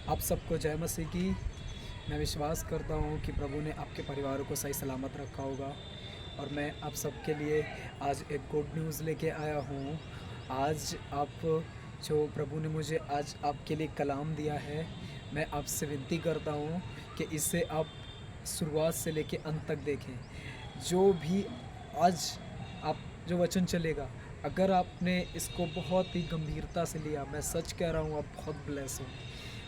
आप सबको जय मसीह की। मैं विश्वास करता हूँ कि प्रभु ने आपके परिवारों को सही सलामत रखा होगा और मैं आप सबके लिए आज एक गुड न्यूज़ लेके आया हूँ। आज आप जो प्रभु ने मुझे आज आपके लिए कलाम दिया है, मैं आपसे विनती करता हूँ कि इसे आप शुरुआत से लेके अंत तक देखें। जो भी आज आप जो वचन चलेगा, अगर आपने इसको बहुत ही गंभीरता से लिया, मैं सच कह रहा हूँ आप बहुत ब्लेस हो,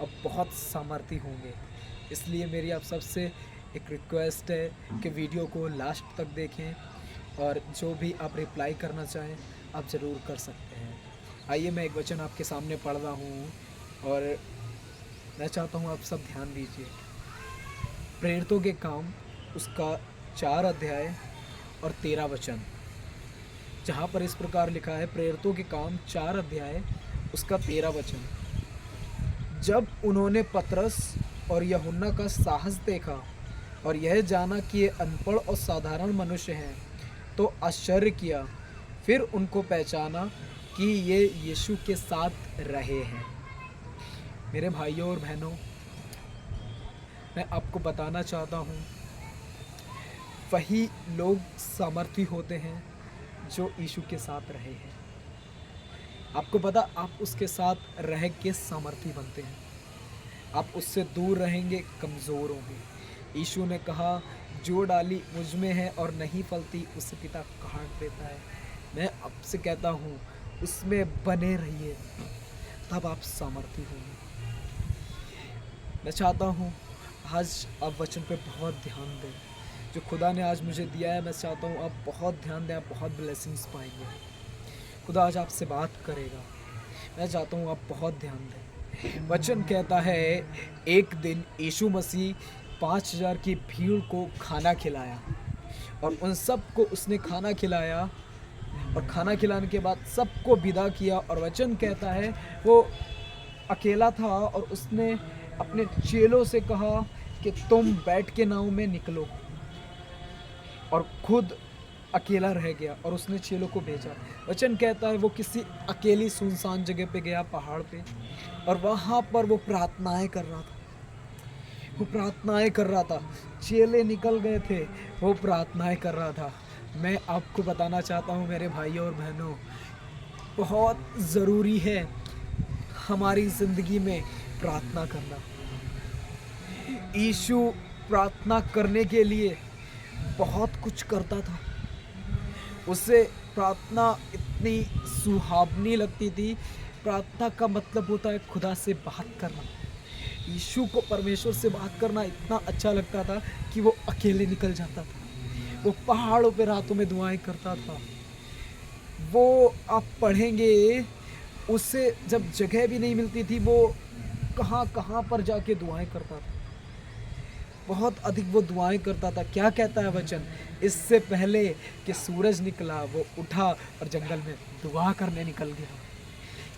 आप बहुत सामर्थी होंगे। इसलिए मेरी आप सबसे एक रिक्वेस्ट है कि वीडियो को लास्ट तक देखें और जो भी आप रिप्लाई करना चाहें आप ज़रूर कर सकते हैं। आइए मैं एक वचन आपके सामने पढ़ रहा हूँ और मैं चाहता हूँ आप सब ध्यान दीजिए। प्रेरितों के काम उसका 4 अध्याय और 13 वचन, जहाँ पर इस प्रकार लिखा है, प्रेरितों के काम 4 अध्याय उसका 13 वचन। जब उन्होंने पतरस और यूहन्ना का साहस देखा और यह जाना कि ये अनपढ़ और साधारण मनुष्य हैं, तो आश्चर्य किया। फिर उनको पहचाना कि ये यीशु के साथ रहे हैं। मेरे भाइयों और बहनों, मैं आपको बताना चाहता हूँ, वही लोग सामर्थी होते हैं जो यीशु के साथ रहे हैं। आपको पता, आप उसके साथ रह के सामर्थी बनते हैं। आप उससे दूर रहेंगे, कमज़ोर होंगे। यीशु ने कहा, जो डाली मुझ में है और नहीं फलती उसे पिता काट देता है। मैं आपसे कहता हूँ, उसमें बने रहिए, तब आप सामर्थी होंगे। मैं चाहता हूँ आज आप वचन पे बहुत ध्यान दें। जो खुदा ने आज मुझे दिया है, मैं चाहता हूँ आप बहुत ध्यान दें, आप बहुत ब्लेसिंग्स पाएंगे। खुदा आज आपसे बात करेगा, मैं चाहता हूँ आप बहुत ध्यान दें। वचन कहता है, एक दिन यीशु मसीह 5000 की भीड़ को खाना खिलाया और उन सब को उसने खाना खिलाया और खाना खिलाने के बाद सबको विदा किया। और वचन कहता है वो अकेला था और उसने अपने चेलों से कहा कि तुम बैठ के नाव में निकलो, और खुद अकेला रह गया और उसने चेलों को भेजा। वचन कहता है वो किसी अकेली सुनसान जगह पे गया, पहाड़ पे, और वहाँ पर वो प्रार्थनाएं कर रहा था। वो प्रार्थनाएं कर रहा था। चेले निकल गए थे, वो प्रार्थनाएं कर रहा था। मैं आपको बताना चाहता हूँ मेरे भाइयों और बहनों, बहुत ज़रूरी है हमारी ज़िंदगी में प्रार्थना करना। यीशु प्रार्थना करने के लिए बहुत कुछ करता था। उसे प्रार्थना इतनी सुहावनी लगती थी। प्रार्थना का मतलब होता है खुदा से बात करना। यीशु को परमेश्वर से बात करना इतना अच्छा लगता था कि वो अकेले निकल जाता था। वो पहाड़ों पे रातों में दुआएं करता था। वो आप पढ़ेंगे, उसे जब जगह भी नहीं मिलती थी, वो कहाँ कहाँ पर जाके दुआएं करता था। बहुत अधिक वो दुआएं करता था। क्या कहता है वचन, इससे पहले कि सूरज निकला वो उठा और जंगल में दुआ करने निकल गया।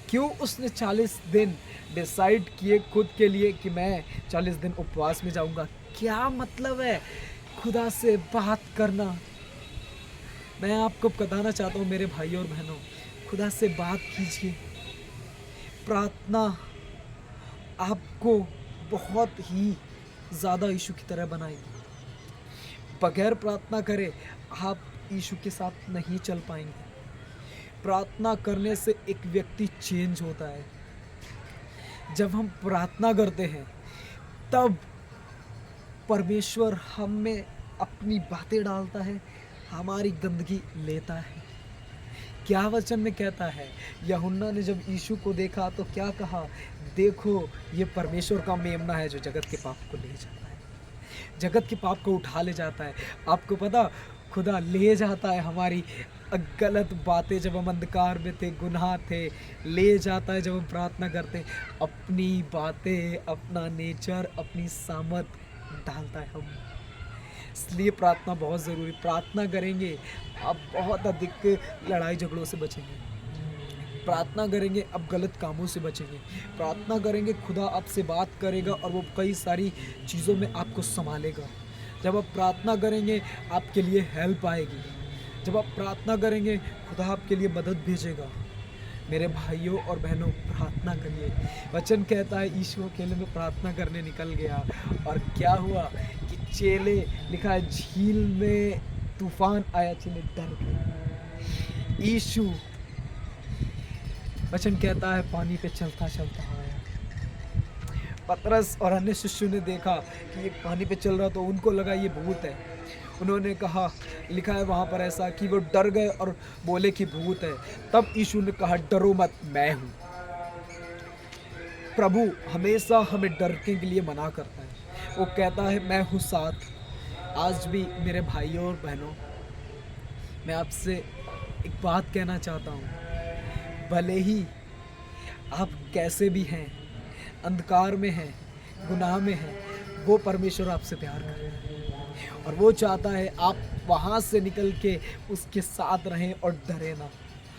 क्यों? उसने 40 दिन डिसाइड किए खुद के लिए कि मैं 40 दिन उपवास में जाऊंगा। क्या मतलब है खुदा से बात करना। मैं आपको बताना चाहता हूँ मेरे भाइयों और बहनों, खुदा से बात कीजिए। प्रार्थना आपको बहुत ही ज़्यादा यीशु की तरह बनाएगी। बगैर प्रार्थना करे आप यीशु के साथ नहीं चल पाएंगे। प्रार्थना करने से एक व्यक्ति चेंज होता है। जब हम प्रार्थना करते हैं तब परमेश्वर हम में अपनी बातें डालता है, हमारी गंदगी लेता है। क्या वचन में कहता है, यूहन्ना ने जब यीशु को देखा तो क्या कहा, देखो ये परमेश्वर का मेमना है जो जगत के पाप को ले जाता है, जगत के पाप को उठा ले जाता है। आपको पता, खुदा ले जाता है हमारी गलत बातें, जब हम अंधकार में थे, गुनाह थे, ले जाता है जब हम प्रार्थना करते हैं। अपनी बातें, अपना नेचर, अपनी सामत डालता है हम। इसलिए प्रार्थना बहुत ज़रूरी। प्रार्थना करेंगे आप बहुत अधिक लड़ाई झगड़ों से बचेंगे। प्रार्थना करेंगे आप गलत कामों से बचेंगे। प्रार्थना करेंगे खुदा आपसे बात करेगा और वो कई सारी चीज़ों में आपको संभालेगा। जब आप प्रार्थना करेंगे आपके लिए हेल्प आएगी। जब आप प्रार्थना करेंगे खुदा आपके लिए मदद भेजेगा। मेरे भाइयों और बहनों, प्रार्थना करिए। वचन कहता है यीशु अकेले में प्रार्थना करने निकल गया, और क्या हुआ कि चेले, लिखा है झील में तूफान आया, चेले डर गए। यीशु, वचन कहता है, पानी पे चलता चलता आया। पतरस और अन्य शिष्यों ने देखा कि ये पानी पे चल रहा, तो उनको लगा ये भूत है। उन्होंने कहा, लिखा है वहाँ पर ऐसा कि वो डर गए और बोले कि भूत है। तब यीशु ने कहा, डरो मत, मैं हूँ। प्रभु हमेशा हमें डरने के लिए मना करता है। वो कहता है, मैं हूँ साथ। आज भी मेरे भाइयों और बहनों, मैं आपसे एक बात कहना चाहता हूँ। भले ही आप कैसे भी हैं, अंधकार में हैं, गुनाह में हैं, वो परमेश्वर आपसे प्यार करता है और वो चाहता है आप वहाँ से निकल के उसके साथ रहें और डरे ना,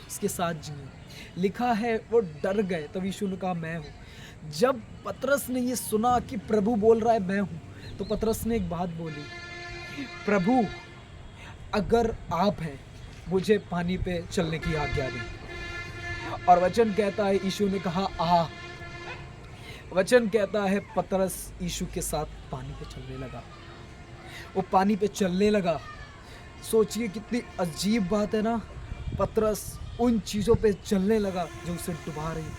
उसके साथ जिए। लिखा है वो डर गए, तब यीशु ने कहा, मैं हूँ। जब पतरस ने ये सुना कि प्रभु बोल रहा है मैं हूँ, तो पतरस ने एक बात बोली, प्रभु अगर आप हैं, मुझे पानी पे चलने की आज्ञा दें। और वचन कहता है यीशु ने कहा, आ। वचन कहता है पतरस यीशु के साथ पानी पे चलने लगा। वो पानी पे चलने लगा। सोचिए कितनी अजीब बात है ना, पतरस उन चीज़ों पे चलने लगा जो उसे डुबा रही थी।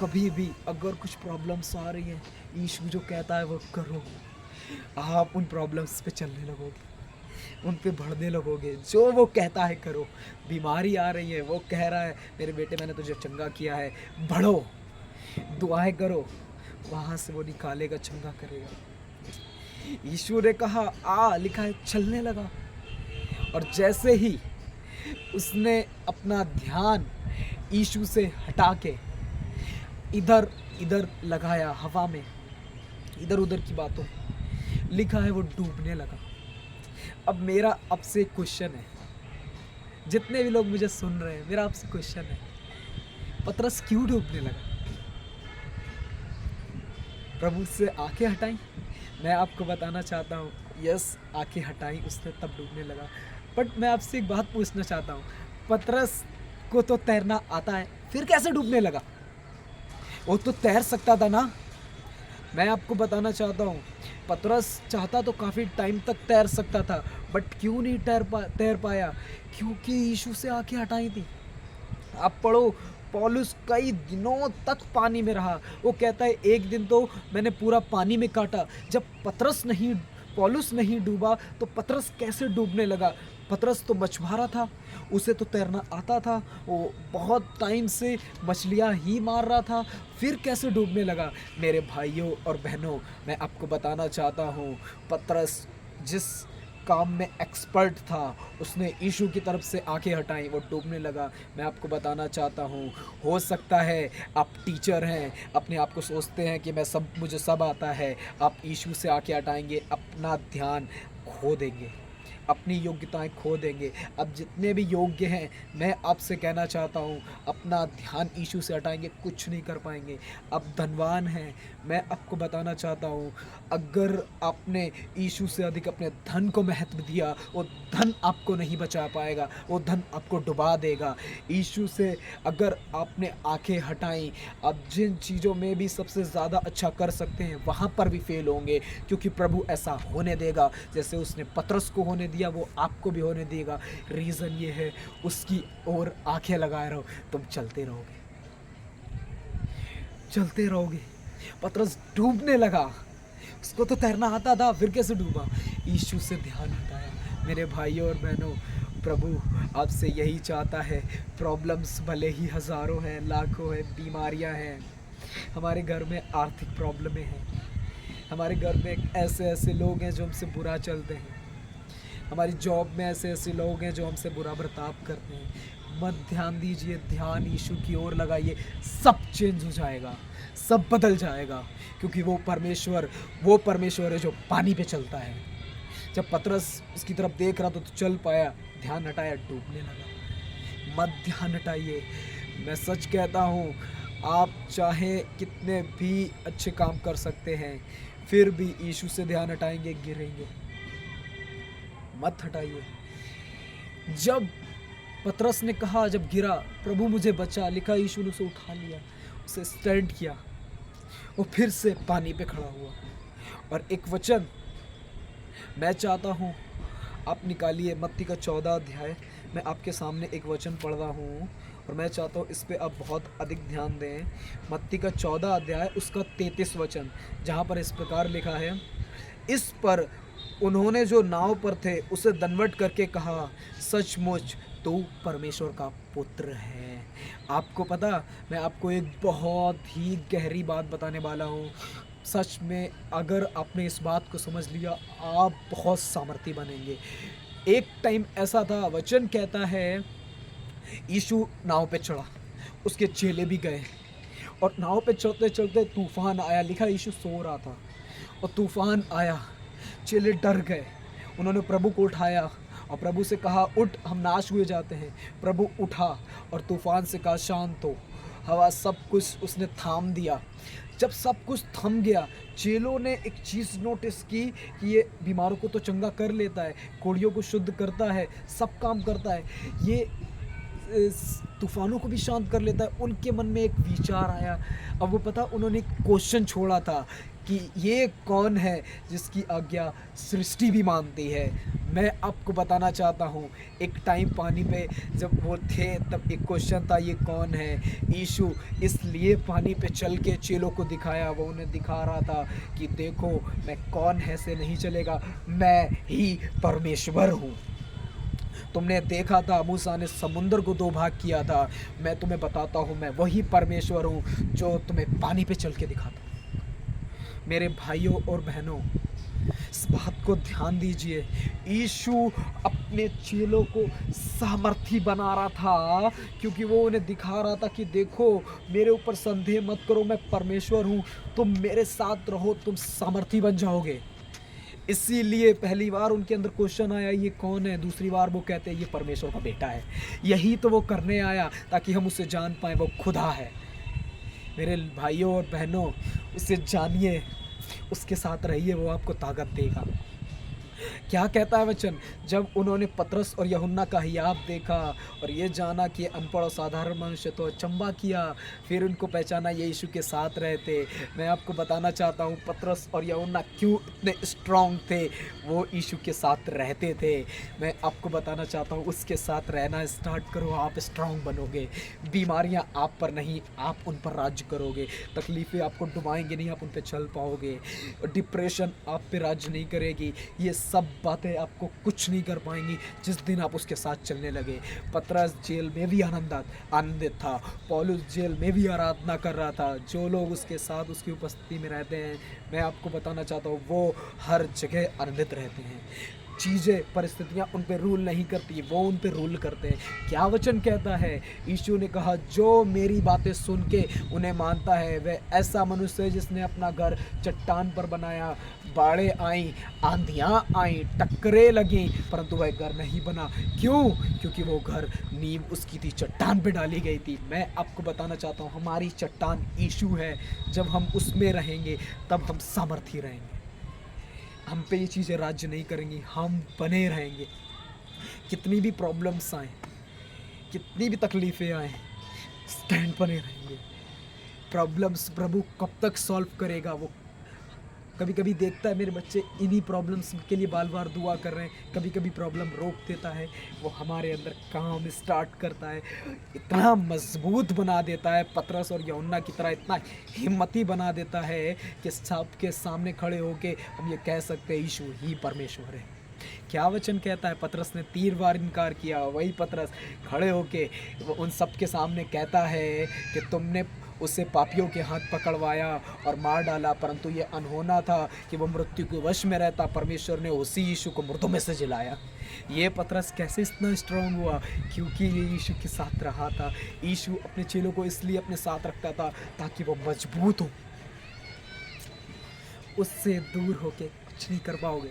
कभी भी अगर कुछ प्रॉब्लम्स आ रही हैं, यीशु जो कहता है वो करो, आप उन प्रॉब्लम्स पे चलने लगोगे, उन पे बढ़ने लगोगे। जो वो कहता है करो। बीमारी आ रही है, वो कह रहा है मेरे बेटे मैंने तुझे चंगा किया है, बढ़ो, दुआएं करो, वहाँ से वो निकालेगा, चंगा करेगा। यीशु ने कहा आ, लिखा है चलने लगा। और जैसे ही उसने अपना ध्यान यीशु से हटा के इधर इधर लगाया, हवा में इधर उधर की बातों, लिखा है वो डूबने लगा। अब मेरा आपसे एक क्वेश्चन है, जितने भी लोग मुझे सुन रहे हैं, मेरा आपसे क्वेश्चन है, पतरस क्यों डूबने लगा? प्रभु से आंखें हटाई? मैं आपको बताना चाहता हूँ, यस, आंखें हटाई उसने, तब डूबने लगा। बट मैं आपसे एक बात पूछना चाहता हूँ, पतरस को तो तैरना आता है, फिर कैसे डूबने लगा? वो तो तैर सकता था ना। मैं आपको बताना चाहता हूँ, पतरस चाहता तो काफ़ी टाइम तक तैर सकता था, बट क्यों नहीं तैर पाया? क्योंकि यीशु से आंखें हटाई थी। आप पढ़ो, पौलुस कई दिनों तक पानी में रहा। वो कहता है एक दिन तो मैंने पूरा पानी में काटा। जब पौलुस नहीं डूबा तो पतरस कैसे डूबने लगा? पतरस तो मछुआरा था, उसे तो तैरना आता था, वो बहुत टाइम से मछलियाँ ही मार रहा था, फिर कैसे डूबने लगा? मेरे भाइयों और बहनों, मैं आपको बताना चाहता हूँ, पतरस जिस काम में एक्सपर्ट था, उसने यीशु की तरफ से आंखें हटाई, वो डूबने लगा। मैं आपको बताना चाहता हूँ, हो सकता है आप टीचर हैं, अपने आप को सोचते हैं कि मुझे सब आता है। आप यीशु से आंखें हटाएंगे, अपना ध्यान खो देंगे, अपनी योग्यताएं खो देंगे। अब जितने भी योग्य हैं, मैं आपसे कहना चाहता हूँ, अपना ध्यान यीशु से हटाएंगे, कुछ नहीं कर पाएंगे। अब धनवान हैं, मैं आपको बताना चाहता हूँ, अगर आपने यीशु से अधिक अपने धन को महत्व दिया, वो धन आपको नहीं बचा पाएगा, वो धन आपको डुबा देगा। यीशु से अगर आपने आंखें हटाई, आप जिन चीज़ों में भी सबसे ज़्यादा अच्छा कर सकते हैं, वहाँ पर भी फेल होंगे, क्योंकि प्रभु ऐसा होने देगा। जैसे उसने पतरस को होने दिया, वो आपको भी होने देगा। रीज़न ये है, उसकी ओर आंखें लगाए रहो, तुम चलते रहोगे। पतरस डूबने लगा, उसको तो तैरना आता था, फिर कैसे डूबा? यीशु से ध्यान हटाया। मेरे भाइयों और बहनों, प्रभु आपसे यही चाहता है। प्रॉब्लम्स भले ही हज़ारों हैं, लाखों हैं, बीमारियां हैं, हमारे घर में आर्थिक प्रॉब्लमें हैं, हमारे घर में ऐसे लोग हैं जो हमसे बुरा चलते हैं, हमारी जॉब में ऐसे लोग हैं जो हमसे बुरा बर्ताव करते हैं। मत ध्यान दीजिए, ध्यान यीशु की ओर लगाइए, सब चेंज हो जाएगा, सब बदल जाएगा, क्योंकि वो परमेश्वर है जो पानी पे चलता है। जब पतरस उसकी तरफ देख रहा तो चल पाया, ध्यान हटाया, डूबने लगा। मत ध्यान हटाइए। मैं सच कहता हूँ, आप चाहे कितने भी अच्छे काम कर सकते हैं, फिर भी यीशु से ध्यान हटाएंगे, गिरेंगे। मत हटाइए। जब पतरस ने कहा, जब गिरा, प्रभु मुझे बचा, लिखा यीशु ने उसे उठा लिया, उसे स्टैंड किया, वो फिर से पानी पे खड़ा हुआ। और एक वचन मैं चाहता हूँ आप निकालिए, मत्ती का 14 अध्याय। मैं आपके सामने एक वचन पढ़ रहा हूँ और मैं चाहता हूँ इस पे आप बहुत अधिक ध्यान दें। मत्ती का 14 अध्याय उसका 33 वचन, जहाँ पर इस प्रकार लिखा है, इस पर उन्होंने जो नाव पर थे उसे दंडवत करके कहा, सचमुच तू परमेश्वर का पुत्र है। आपको पता, मैं आपको एक बहुत ही गहरी बात बताने वाला हूँ। सच में अगर आपने इस बात को समझ लिया, आप बहुत सामर्थी बनेंगे। एक टाइम ऐसा था, वचन कहता है, यीशु नाव पे चढ़ा, उसके चेले भी गए और नाव पे चलते चलते तूफान आया। लिखा यीशु सो रहा था और तूफान आया, चेले डर गए। उन्होंने प्रभु को उठाया और प्रभु से कहा, उठ, हम नाश हुए जाते हैं। प्रभु उठा और तूफान से कहा, शांत हो। हवा, सब कुछ उसने थाम दिया। जब सब कुछ थम गया, चेलों ने एक चीज़ नोटिस की कि ये बीमारों को तो चंगा कर लेता है, कोढ़ियों को शुद्ध करता है, सब काम करता है, ये तूफानों को भी शांत कर लेता है। उनके मन में एक विचार आया। अब वो पता, उन्होंने एक क्वेश्चन छोड़ा था कि ये कौन है जिसकी आज्ञा सृष्टि भी मानती है। मैं आपको बताना चाहता हूँ, एक टाइम पानी पे जब वो थे तब एक क्वेश्चन था, ये कौन है? यीशु इसलिए पानी पे चल के चेलों को दिखाया, वो उन्हें दिखा रहा था कि देखो मैं कौन है से नहीं चलेगा, मैं ही परमेश्वर हूँ। तुमने देखा था मूसा ने समुद्र को 2 भाग किया था, मैं तुम्हें बताता हूँ मैं वही परमेश्वर हूँ जो तुम्हें पानी पे चल के दिखाता। मेरे भाइयों और बहनों, इस बात को ध्यान दीजिए, यीशु अपने चेलों को सामर्थी बना रहा था क्योंकि वो उन्हें दिखा रहा था कि देखो मेरे ऊपर संदेह मत करो, मैं परमेश्वर हूँ, तुम मेरे साथ रहो, तुम सामर्थी बन जाओगे। इसीलिए पहली बार उनके अंदर क्वेश्चन आया, ये कौन है? दूसरी बार वो कहते हैं ये परमेश्वर का बेटा है। यही तो वो करने आया ताकि हम उसे जान पाएँ, वो खुदा है। मेरे भाइयों और बहनों, उसे जानिए, उसके साथ रहिए, वो आपको ताकत देगा। क्या कहता है वचन? जब उन्होंने पतरस और यूहन्ना का हियाव देखा और ये जाना कि अनपढ़ और साधारण मनुष्य, तो अचंभा किया। फिर उनको पहचाना ये यीशु के साथ रहे थे। मैं आपको बताना चाहता हूँ पतरस और यूहन्ना क्यों इतने स्ट्रांग थे, वो यीशु के साथ रहते थे। मैं आपको बताना चाहता हूँ, उसके साथ रहना स्टार्ट करो, आप स्ट्रांग बनोगे। बीमारियाँ आप पर नहीं, आप उन पर राज्य करोगे। तकलीफ़ें आपको डुबाएंगे नहीं, आप उन पर चल पाओगे। डिप्रेशन आप पे राज्य नहीं करेगी। ये सब बातें आपको कुछ नहीं कर पाएंगी जिस दिन आप उसके साथ चलने लगे। पतरस जेल में भी आनंदित था, पौलुस जेल में भी आराधना कर रहा था। जो लोग उसके साथ, उसकी उपस्थिति में रहते हैं, मैं आपको बताना चाहता हूँ, वो हर जगह आनंदित रहते हैं। चीज़ें, परिस्थितियाँ उन पर रूल नहीं करती, वो उन पर रूल करते हैं। क्या वचन कहता है? यीशु ने कहा, जो मेरी बातें सुन के उन्हें मानता है वह ऐसा मनुष्य है जिसने अपना घर चट्टान पर बनाया। बाढ़ें आईं, आंधियाँ आईं, टक्करें लगीं, परंतु वह घर नहीं बना। क्यों? क्योंकि वो घर, नींव उसकी थी, चट्टान पे डाली गई थी। मैं आपको बताना चाहता हूँ, हमारी चट्टान यीशु है। जब हम उसमें रहेंगे तब हम सामर्थी रहेंगे। हम पे ये चीज़ें राज्य नहीं करेंगी, हम बने रहेंगे। कितनी भी प्रॉब्लम्स आए, कितनी भी तकलीफ़ें आए, स्टैंड बने रहेंगे। प्रॉब्लम्स प्रभु कब तक सॉल्व करेगा? वो कभी कभी देखता है मेरे बच्चे इन्हीं प्रॉब्लम्स के लिए बार बार दुआ कर रहे हैं, कभी कभी प्रॉब्लम रोक देता है, वो हमारे अंदर काम स्टार्ट करता है, इतना मजबूत बना देता है, पतरस और यूहन्ना की तरह इतना हिम्मती बना देता है कि सबके सामने खड़े होके हम ये कह सकते हैं यीशु ही परमेश्वर है। क्या वचन कहता है? पतरस ने 3 बार इनकार किया, वही पतरस खड़े होके उन सब के सामने कहता है कि तुमने उसे पापियों के हाथ पकड़वाया और मार डाला, परंतु ये अनहोना था कि वो मृत्यु के वश में रहता, परमेश्वर ने उसी यीशु को मुर्दों में से जिलाया। ये पतरस कैसे इतना स्ट्रांग हुआ? क्योंकि ये यीशु के साथ रहा था। यीशु अपने चेलों को इसलिए अपने साथ रखता था ताकि वो मजबूत हो। उससे दूर होके कुछ नहीं कर पाओगे,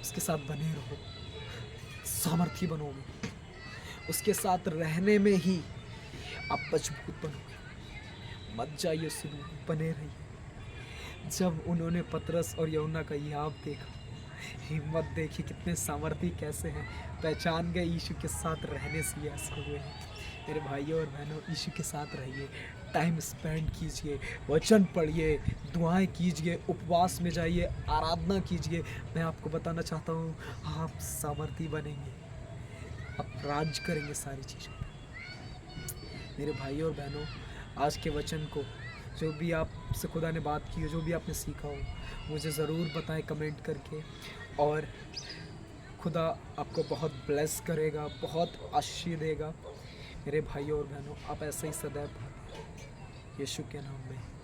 उसके साथ बने रहो, सामर्थी बनोगे। उसके साथ रहने में ही आप मजबूत बनोगे। मत जाइए, सुनो, बने रहिए। जब उन्होंने पतरस और यूहन्ना का हियाव देखा, हिम्मत देखिए कितने सामर्थी कैसे हैं, पहचान गए यीशु के साथ रहने से ये ऐसे हुए हैं। मेरे भाइयों और बहनों, यीशु के साथ रहिए, टाइम स्पेंड कीजिए, वचन पढ़िए, दुआएं कीजिए, उपवास में जाइए, आराधना कीजिए। मैं आपको बताना चाहता हूँ, आप सामर्थी बनेंगे, आप राज करेंगे सारी चीज़ों पे। मेरे भाइयों और बहनों, आज के वचन को, जो भी आपसे खुदा ने बात की हो, जो भी आपने सीखा हो, मुझे ज़रूर बताएं कमेंट करके। और खुदा आपको बहुत ब्लेस करेगा, बहुत आशीष देगा। मेरे भाइयों और बहनों, आप ऐसे ही सदैव यीशु के नाम में